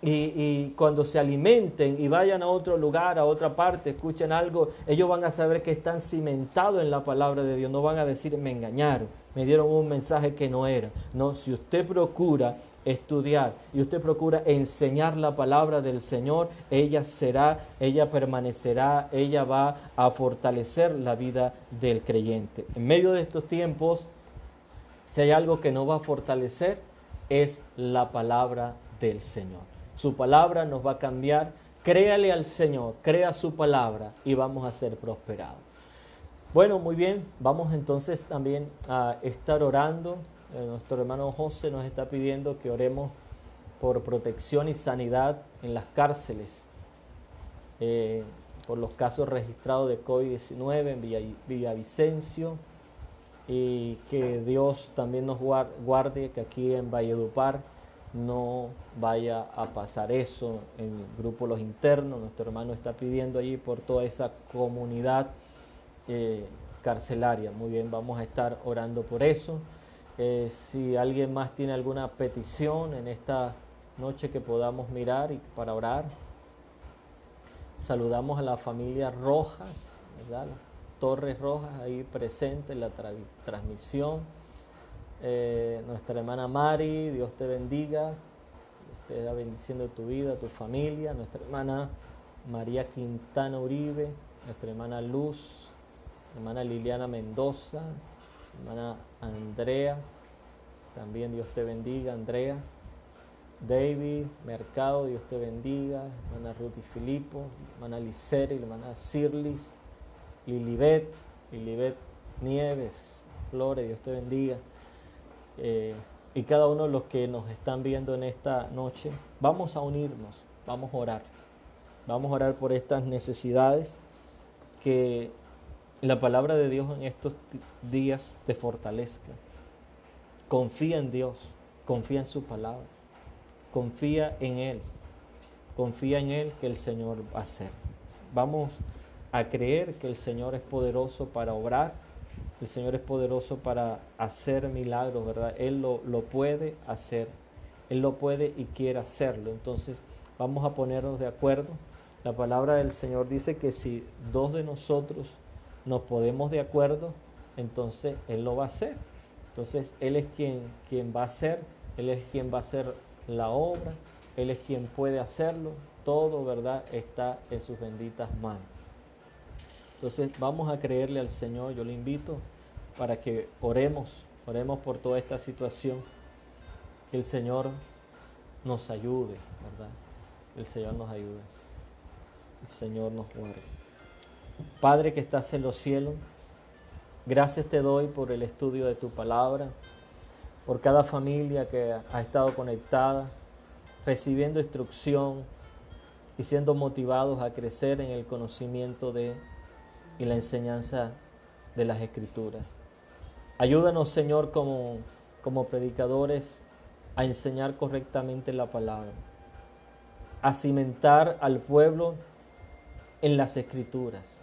Speaker 1: Y cuando se alimenten y vayan a otro lugar, a otra parte, escuchen algo, ellos van a saber que están cimentados en la palabra de Dios. No van a decir, me engañaron, me dieron un mensaje que no era. No, si usted procura estudiar y usted procura enseñar la palabra del Señor, ella permanecerá, ella va a fortalecer la vida del creyente. En medio de estos tiempos, si hay algo que nos va a fortalecer, es la palabra del Señor. Su palabra nos va a cambiar. Créale al Señor, crea su palabra y vamos a ser prosperados. Bueno, muy bien, vamos entonces también a estar orando. Nuestro hermano José nos está pidiendo que oremos por protección y sanidad en las cárceles, por los casos registrados de COVID-19 en Villavicencio, y que Dios también nos guarde, que aquí en Valledupar no vaya a pasar eso en el grupo Los Internos. Nuestro hermano está pidiendo allí por toda esa comunidad carcelaria. Muy bien, vamos a estar orando por eso. Si alguien más tiene alguna petición en esta noche que podamos mirar y para orar. Saludamos a la familia Rojas, ¿verdad? Torres Rojas ahí presente en la transmisión. Nuestra hermana Mari, Dios te bendiga, Dios te está bendiciendo tu vida, tu familia. Nuestra hermana María Quintana Uribe, nuestra hermana Luz, hermana Liliana Mendoza, hermana Andrea, también Dios te bendiga, Andrea. David Mercado, Dios te bendiga, hermana Ruth y Filipo, hermana Liceri, hermana Cirlis, Lilibet Nieves, Flores, Dios te bendiga. Y cada uno de los que nos están viendo en esta noche, vamos a unirnos, vamos a orar por estas necesidades, que la palabra de Dios en estos días te fortalezca. Confía en Dios, confía en su palabra, confía en Él que el Señor va a hacer. Vamos a creer que el Señor es poderoso para obrar. El Señor es poderoso para hacer milagros, ¿verdad? Él lo puede hacer. Él lo puede y quiere hacerlo. Entonces, vamos a ponernos de acuerdo. La palabra del Señor dice que si dos de nosotros nos ponemos de acuerdo, entonces Él lo va a hacer. Entonces, Él es quien va a hacer. Él es quien va a hacer la obra. Él es quien puede hacerlo. Todo, ¿verdad?, está en sus benditas manos. Entonces vamos a creerle al Señor. Yo le invito para que oremos por toda esta situación, que el Señor nos ayude, ¿verdad? El Señor nos ayude. El Señor nos guarde. Padre que estás en los cielos, gracias te doy por el estudio de tu palabra, por cada familia que ha estado conectada, recibiendo instrucción y siendo motivados a crecer en el conocimiento y la enseñanza de las Escrituras. Ayúdanos, Señor, como predicadores, a enseñar correctamente la palabra, a cimentar al pueblo en las Escrituras,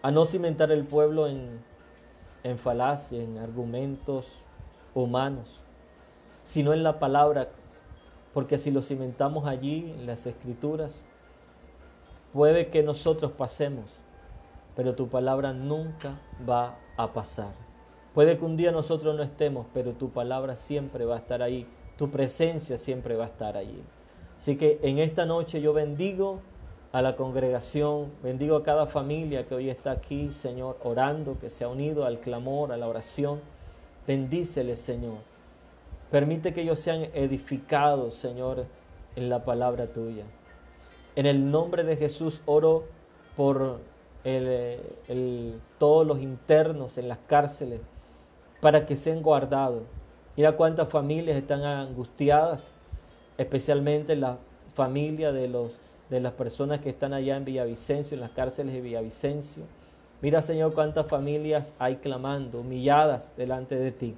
Speaker 1: a no cimentar el pueblo en falacias, en argumentos humanos, sino en la palabra, porque si lo cimentamos allí, en las Escrituras, puede que nosotros pasemos, pero tu palabra nunca va a pasar. Puede que un día nosotros no estemos, pero tu palabra siempre va a estar ahí, tu presencia siempre va a estar allí. Así que en esta noche yo bendigo a la congregación, bendigo a cada familia que hoy está aquí, Señor, orando, que se ha unido al clamor, a la oración. Bendíceles, Señor. Permite que ellos sean edificados, Señor, en la palabra tuya. En el nombre de Jesús oro por todos los internos en las cárceles, para que sean guardados. Mira cuántas familias están angustiadas, especialmente la familia de las personas que están allá en Villavicencio, en las cárceles de Villavicencio. Mira, Señor, cuántas familias hay clamando, humilladas delante de ti.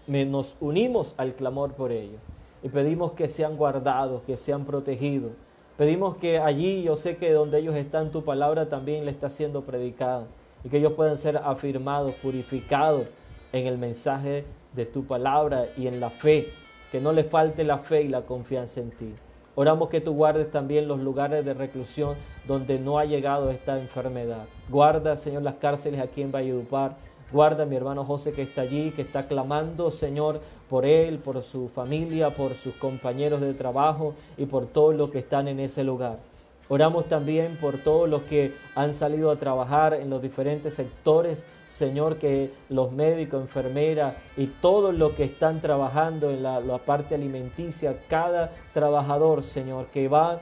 Speaker 1: Nos unimos al clamor por ellos y pedimos que sean guardados, que sean protegidos. Pedimos que allí, yo sé que donde ellos están, tu palabra también le está siendo predicada y que ellos puedan ser afirmados, purificados en el mensaje de tu palabra y en la fe, que no les falte la fe y la confianza en ti. Oramos que tú guardes también los lugares de reclusión donde no ha llegado esta enfermedad. Guarda, Señor, las cárceles aquí en Valledupar. Guarda a mi hermano José que está allí, que está clamando, Señor, por él, por su familia, por sus compañeros de trabajo y por todos los que están en ese lugar. Oramos también por todos los que han salido a trabajar en los diferentes sectores, Señor, que los médicos, enfermeras y todos los que están trabajando en la parte alimenticia, cada trabajador, Señor, que va,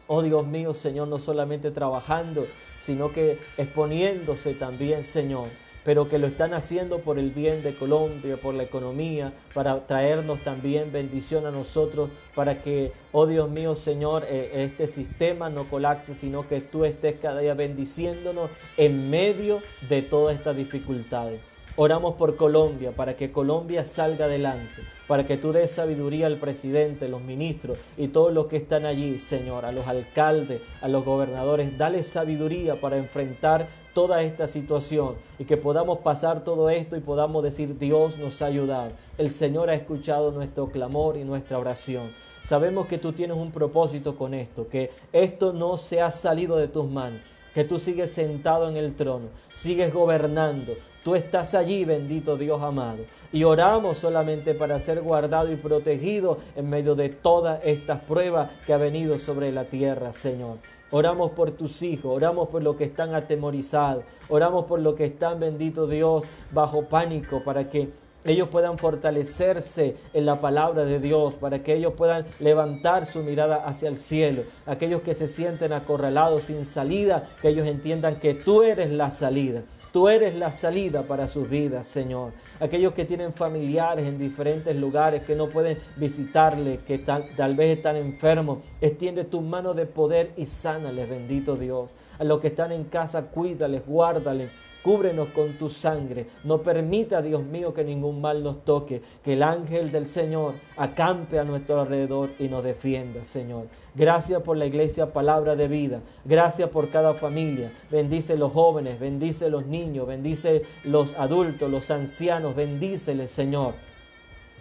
Speaker 1: oh Dios mío, Señor, no solamente trabajando, sino que exponiéndose también, Señor, pero que lo están haciendo por el bien de Colombia, por la economía, para traernos también bendición a nosotros, para que, oh Dios mío, Señor, este sistema no colapse, sino que tú estés cada día bendiciéndonos en medio de todas estas dificultades. Oramos por Colombia, para que Colombia salga adelante, para que tú des sabiduría al presidente, los ministros y todos los que están allí, Señor, a los alcaldes, a los gobernadores. Dale sabiduría para enfrentar toda esta situación y que podamos pasar todo esto y podamos decir: Dios nos ha ayudado. El Señor ha escuchado nuestro clamor y nuestra oración. Sabemos que tú tienes un propósito con esto, que esto no se ha salido de tus manos, que tú sigues sentado en el trono, sigues gobernando. Tú estás allí, bendito Dios amado. Y oramos solamente para ser guardado y protegido en medio de todas estas pruebas que ha venido sobre la tierra, Señor. Oramos por tus hijos, oramos por los que están atemorizados, oramos por los que están, bendito Dios, bajo pánico, para que ellos puedan fortalecerse en la palabra de Dios, para que ellos puedan levantar su mirada hacia el cielo. Aquellos que se sienten acorralados sin salida, que ellos entiendan que tú eres la salida. Tú eres la salida para sus vidas, Señor. Aquellos que tienen familiares en diferentes lugares que no pueden visitarle, que tal vez están enfermos, extiende tu mano de poder y sánales, bendito Dios. A los que están en casa, cuídales, guárdales. Cúbrenos con tu sangre. No permita, Dios mío, que ningún mal nos toque. Que el ángel del Señor acampe a nuestro alrededor y nos defienda, Señor. Gracias por la iglesia Palabra de Vida. Gracias por cada familia. Bendice los jóvenes, bendice los niños, bendice los adultos, los ancianos. Bendíceles, Señor.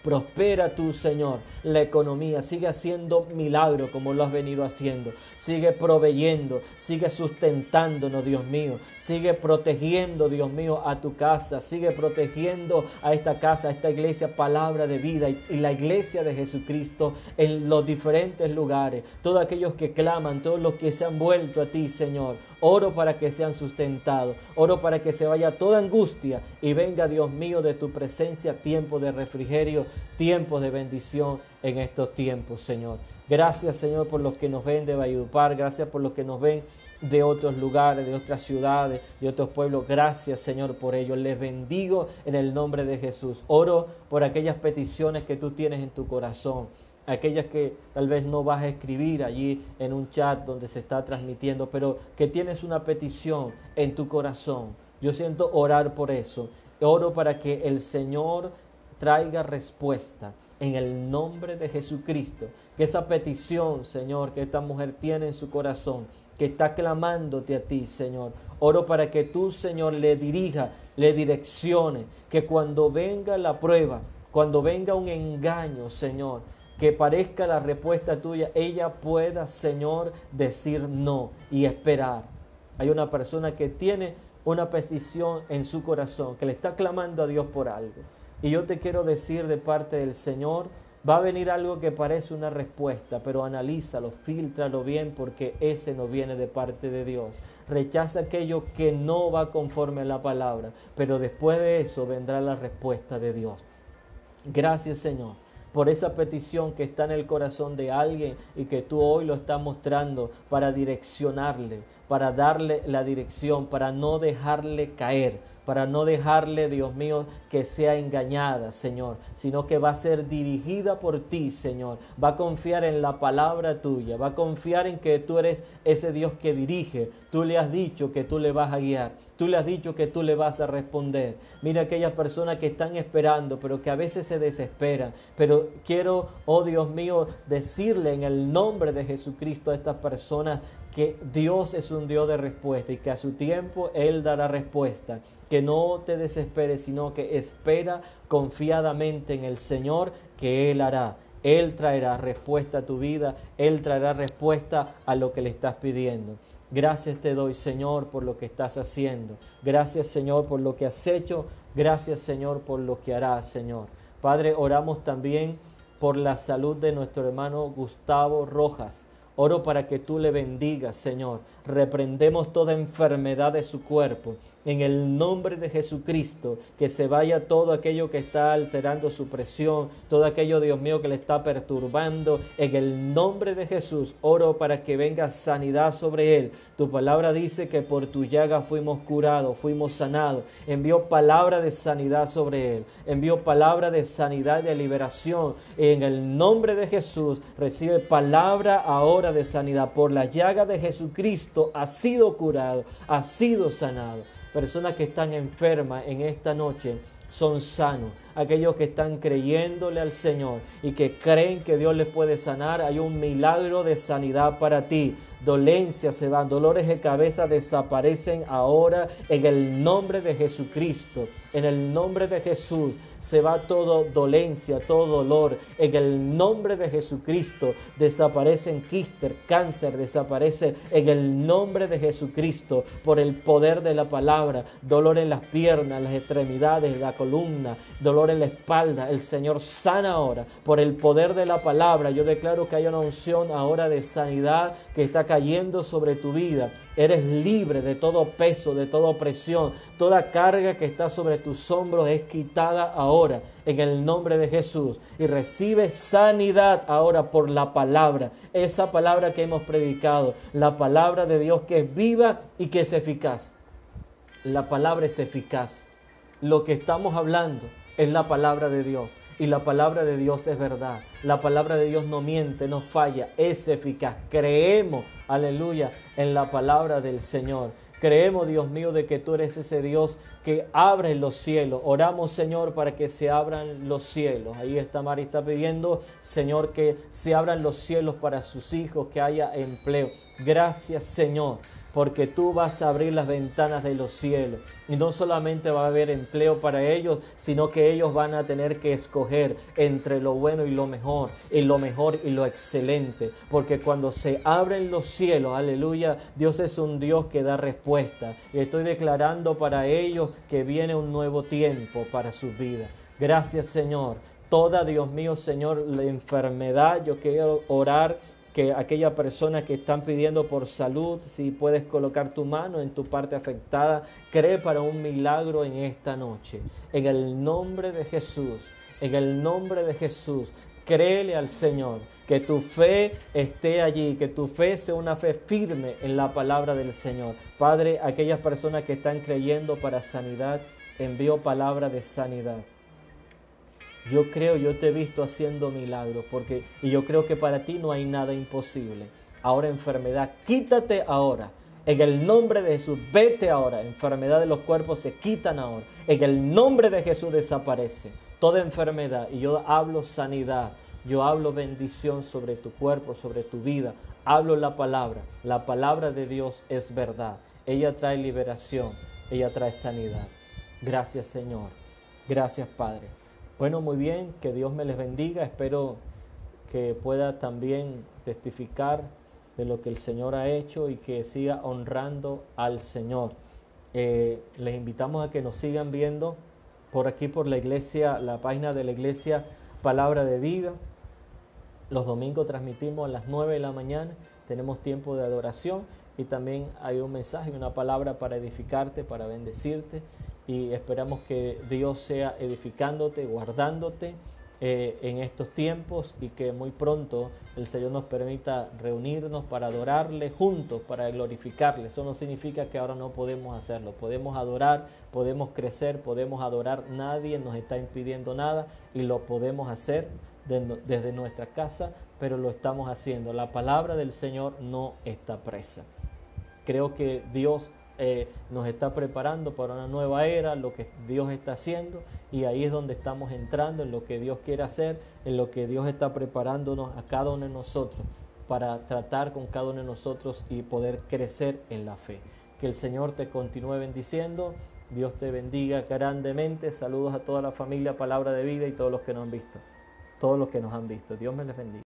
Speaker 1: Prospera tú, Señor, la economía. Sigue haciendo milagros como lo has venido haciendo. Sigue proveyendo, sigue sustentándonos, Dios mío. Sigue protegiendo, Dios mío, a tu casa. Sigue protegiendo a esta casa, a esta iglesia Palabra de Vida y la iglesia de Jesucristo en los diferentes lugares. Todos aquellos que claman, todos los que se han vuelto a ti, Señor. Oro para que sean sustentados. Oro para que se vaya toda angustia y venga, Dios mío, de tu presencia tiempo de refrigerio, tiempos de bendición en estos tiempos, Señor. Gracias, Señor, por los que nos ven de Valledupar. Gracias por los que nos ven de otros lugares, de otras ciudades, de otros pueblos. Gracias, Señor, por ello. Les bendigo en el nombre de Jesús. Oro por aquellas peticiones que tú tienes en tu corazón, aquellas que tal vez no vas a escribir allí en un chat donde se está transmitiendo, pero que tienes una petición en tu corazón. Yo siento orar por eso. Oro para que el Señor traiga respuesta en el nombre de Jesucristo. Que esa petición, Señor, que esta mujer tiene en su corazón, que está clamándote a ti, Señor. Oro para que tú, Señor, le dirija, le direccione, que cuando venga la prueba, cuando venga un engaño, Señor, que parezca la respuesta tuya, ella pueda, Señor, decir no y esperar. Hay una persona que tiene una petición en su corazón, que le está clamando a Dios por algo. Y yo te quiero decir de parte del Señor, va a venir algo que parece una respuesta, pero analízalo, fíltralo bien, porque ese no viene de parte de Dios. Rechaza aquello que no va conforme a la palabra, pero después de eso vendrá la respuesta de Dios. Gracias, Señor, por esa petición que está en el corazón de alguien y que tú hoy lo estás mostrando para direccionarle, para darle la dirección, para no dejarle caer, para no dejarle, Dios mío, que sea engañada, Señor, sino que va a ser dirigida por ti, Señor. Va a confiar en la palabra tuya, va a confiar en que tú eres ese Dios que dirige. Tú le has dicho que tú le vas a guiar. Tú le has dicho que tú le vas a responder. Mira aquellas personas que están esperando, pero que a veces se desesperan. Pero quiero, oh Dios mío, decirle en el nombre de Jesucristo a estas personas que Dios es un Dios de respuesta y que a su tiempo Él dará respuesta. Que no te desesperes, sino que espera confiadamente en el Señor, que Él hará. Él traerá respuesta a tu vida, Él traerá respuesta a lo que le estás pidiendo. Gracias te doy, Señor, por lo que estás haciendo. Gracias, Señor, por lo que has hecho. Gracias, Señor, por lo que harás, Señor. Padre, oramos también por la salud de nuestro hermano Gustavo Rojas. Oro para que tú le bendigas, Señor. Reprendemos toda enfermedad de su cuerpo. En el nombre de Jesucristo, que se vaya todo aquello que está alterando su presión, todo aquello, Dios mío, que le está perturbando. En el nombre de Jesús, oro para que venga sanidad sobre él. Tu palabra dice que por tu llaga fuimos curados, fuimos sanados. Envió palabra de sanidad sobre él. Envió palabra de sanidad y de liberación. En el nombre de Jesús, recibe palabra ahora de sanidad. Por la llaga de Jesucristo ha sido curado, ha sido sanado. Personas que están enfermas en esta noche son sanos. Aquellos que están creyéndole al Señor y que creen que Dios les puede sanar, hay un milagro de sanidad para ti. Dolencias se van, dolores de cabeza desaparecen ahora en el nombre de Jesucristo. En el nombre de Jesús se va todo dolencia, todo dolor. En el nombre de Jesucristo desaparecen quistes, cáncer, desaparece en el nombre de Jesucristo por el poder de la palabra. Dolor en las piernas, las extremidades, la columna, dolor en la espalda. El Señor sana ahora por el poder de la palabra. Yo declaro que hay una unción ahora de sanidad que está cayendo sobre tu vida. Eres libre de todo peso, de toda opresión. Toda carga que está sobre tus hombros es quitada ahora en el nombre de Jesús. Y recibe sanidad ahora por la palabra. Esa palabra que hemos predicado. La palabra de Dios que es viva y que es eficaz. La palabra es eficaz. Lo que estamos hablando es la palabra de Dios. Y la palabra de Dios es verdad. La palabra de Dios no miente, no falla, es eficaz. Creemos, aleluya, en la palabra del Señor. Creemos, Dios mío, de que tú eres ese Dios que abre los cielos. Oramos, Señor, para que se abran los cielos. Ahí está Mari, está pidiendo, Señor, que se abran los cielos para sus hijos, que haya empleo. Gracias, Señor, porque tú vas a abrir las ventanas de los cielos. Y no solamente va a haber empleo para ellos, sino que ellos van a tener que escoger entre lo bueno y lo mejor y lo excelente. Porque cuando se abren los cielos, aleluya, Dios es un Dios que da respuesta. Y estoy declarando para ellos que viene un nuevo tiempo para sus vidas. Gracias, Señor. Toda, Dios mío, Señor, la enfermedad, yo quiero orar que aquella persona que están pidiendo por salud, si puedes colocar tu mano en tu parte afectada, cree para un milagro en esta noche. En el nombre de Jesús, en el nombre de Jesús, créele al Señor, que tu fe esté allí, que tu fe sea una fe firme en la palabra del Señor. Padre, aquellas personas que están creyendo para sanidad, envío palabra de sanidad. Yo creo, yo te he visto haciendo milagros, y yo creo que para ti no hay nada imposible. Ahora enfermedad, quítate ahora. En el nombre de Jesús, vete ahora. Enfermedad de los cuerpos se quitan ahora. En el nombre de Jesús desaparece toda enfermedad. Y yo hablo sanidad, yo hablo bendición sobre tu cuerpo, sobre tu vida. Hablo la palabra. La palabra de Dios es verdad. Ella trae liberación, ella trae sanidad. Gracias, Señor. Gracias, Padre. Bueno, muy bien, que Dios me les bendiga. Espero que pueda también testificar de lo que el Señor ha hecho y que siga honrando al Señor. Les invitamos a que nos sigan viendo por aquí por la iglesia, la página de la iglesia Palabra de Vida. Los domingos transmitimos a las 9 de la mañana, tenemos tiempo de adoración y también hay un mensaje, una palabra para edificarte, para bendecirte. Y esperamos que Dios sea edificándote, guardándote en estos tiempos y que muy pronto el Señor nos permita reunirnos para adorarle juntos, para glorificarle. Eso no significa que ahora no podemos hacerlo. Podemos adorar, podemos crecer, podemos adorar. Nadie nos está impidiendo nada y lo podemos hacer desde nuestra casa, pero lo estamos haciendo. La palabra del Señor no está presa. Creo que Dios nos está preparando para una nueva era, lo que Dios está haciendo, y ahí es donde estamos entrando en lo que Dios quiere hacer, en lo que Dios está preparándonos a cada uno de nosotros para tratar con cada uno de nosotros y poder crecer en la fe. Que el Señor te continúe bendiciendo, Dios te bendiga grandemente. Saludos a toda la familia Palabra de Vida y todos los que nos han visto, todos los que nos han visto. Dios me les bendiga.